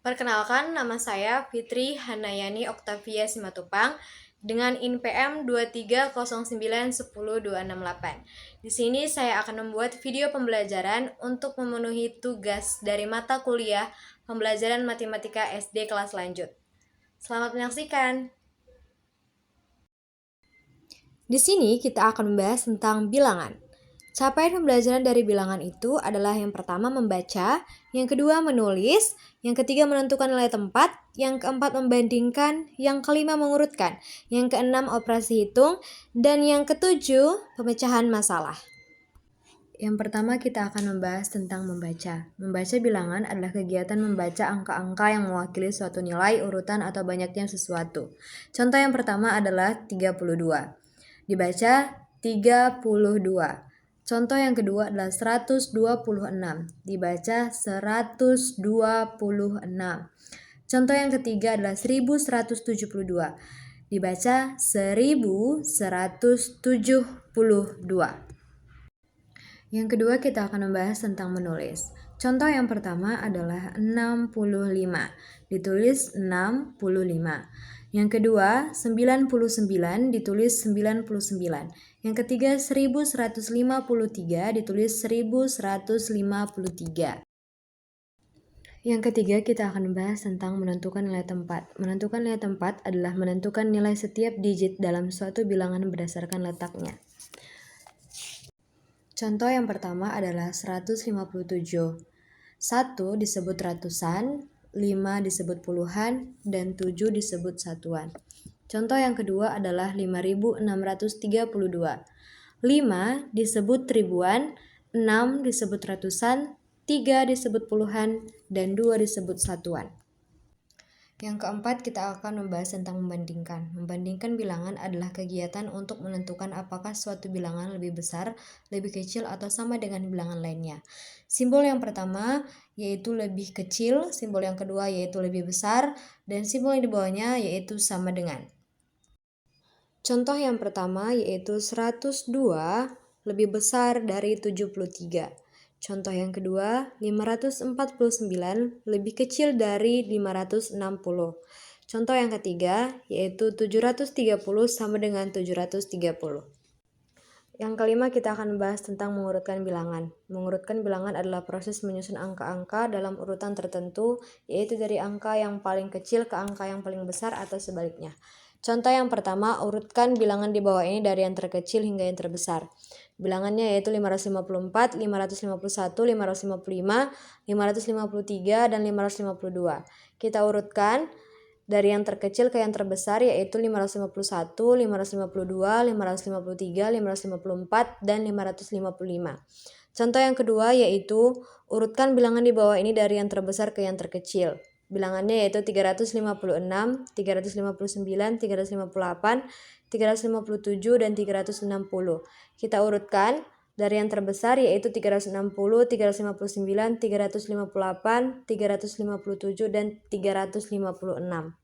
Perkenalkan, nama saya Fitri Hanayani Oktavia Simatupang dengan IN PM 2309100268. Di sini saya akan membuat video pembelajaran untuk memenuhi tugas dari mata kuliah pembelajaran matematika SD kelas lanjut. Selamat menyaksikan. Di sini kita akan membahas tentang bilangan. Capaian pembelajaran dari bilangan itu adalah yang pertama membaca, yang kedua menulis, yang ketiga menentukan nilai tempat, yang keempat membandingkan, yang kelima mengurutkan, yang keenam operasi hitung, dan yang ketujuh pemecahan masalah. Yang pertama kita akan membahas tentang membaca. Membaca bilangan adalah kegiatan membaca angka-angka yang mewakili suatu nilai, urutan, atau banyaknya sesuatu. Contoh yang pertama adalah 32. Dibaca 32. Contoh yang kedua adalah 126, dibaca 126. Contoh yang ketiga adalah 1172, dibaca 1172. Yang kedua kita akan membahas tentang menulis. Contoh yang pertama adalah 65, ditulis 65. Yang kedua, 99 ditulis 99. Yang ketiga, 1153 ditulis 1153. Yang ketiga, kita akan membahas tentang menentukan nilai tempat. Menentukan nilai tempat adalah menentukan nilai setiap digit dalam suatu bilangan berdasarkan letaknya. Contoh yang pertama adalah 157. 1 disebut ratusan, 5 disebut puluhan, dan 7 disebut satuan. Contoh yang kedua adalah 5632. 5 disebut ribuan, 6 disebut ratusan, 3 disebut puluhan, dan 2 disebut satuan. Yang keempat, kita akan membahas tentang membandingkan. Membandingkan bilangan adalah kegiatan untuk menentukan apakah suatu bilangan lebih besar, lebih kecil, atau sama dengan bilangan lainnya. Simbol yang pertama yaitu lebih kecil, simbol yang kedua yaitu lebih besar, dan simbol yang di bawahnya yaitu sama dengan. Contoh yang pertama yaitu 102 lebih besar dari 73. Contoh yang kedua, 549 lebih kecil dari 560. Contoh yang ketiga, yaitu 730 sama dengan 730. Yang kelima, kita akan membahas tentang mengurutkan bilangan. Mengurutkan bilangan adalah proses menyusun angka-angka dalam urutan tertentu, yaitu dari angka yang paling kecil ke angka yang paling besar atau sebaliknya. Contoh yang pertama, urutkan bilangan di bawah ini dari yang terkecil hingga yang terbesar. Bilangannya yaitu 554, 551, 555, 553, dan 552. Kita urutkan dari yang terkecil ke yang terbesar yaitu 551, 552, 553, 554, dan 555. Contoh yang kedua yaitu urutkan bilangan di bawah ini dari yang terbesar ke yang terkecil. Bilangannya yaitu 356, 359, 358, 357, dan 360. Kita urutkan dari yang terbesar yaitu 360, 359, 358, 357, dan 356.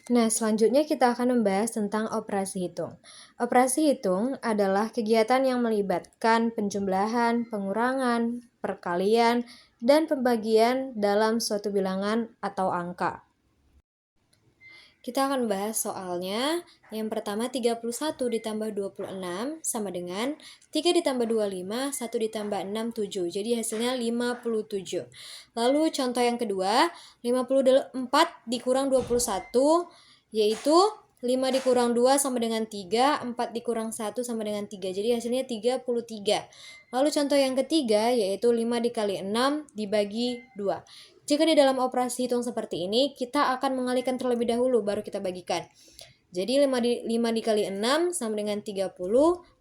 Nah, selanjutnya kita akan membahas tentang operasi hitung. Operasi hitung adalah kegiatan yang melibatkan penjumlahan, pengurangan, perkalian, dan pembagian dalam suatu bilangan atau angka. Kita akan bahas soalnya. Yang pertama 31 ditambah 26 sama dengan 3 ditambah 25, 1 ditambah 6, 7. Jadi hasilnya 57. Lalu contoh yang kedua, 54 dikurang 21 yaitu 5 dikurang 2 sama dengan 3, 4 dikurang 1 sama dengan 3. Jadi hasilnya 33. Lalu contoh yang ketiga yaitu 5 dikali 6 dibagi 2. Jika di dalam operasi hitung seperti ini, kita akan mengalihkan terlebih dahulu, baru kita bagikan. Jadi 5 dikali 6 sama dengan 30,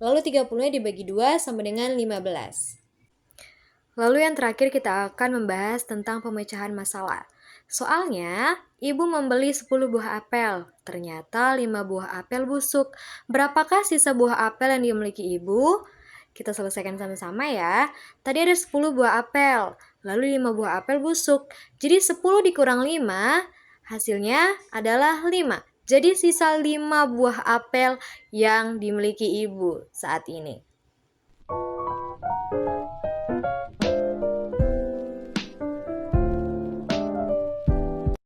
lalu 30-nya dibagi 2 sama dengan 15. Lalu yang terakhir kita akan membahas tentang pemecahan masalah. Soalnya, ibu membeli 10 buah apel, ternyata 5 buah apel busuk. Berapakah sisa buah apel yang dimiliki ibu? Kita selesaikan sama-sama ya. Tadi ada 10 buah apel, lalu 5 buah apel busuk. Jadi 10 dikurang 5, hasilnya adalah 5. Jadi sisa 5 buah apel yang dimiliki ibu saat ini.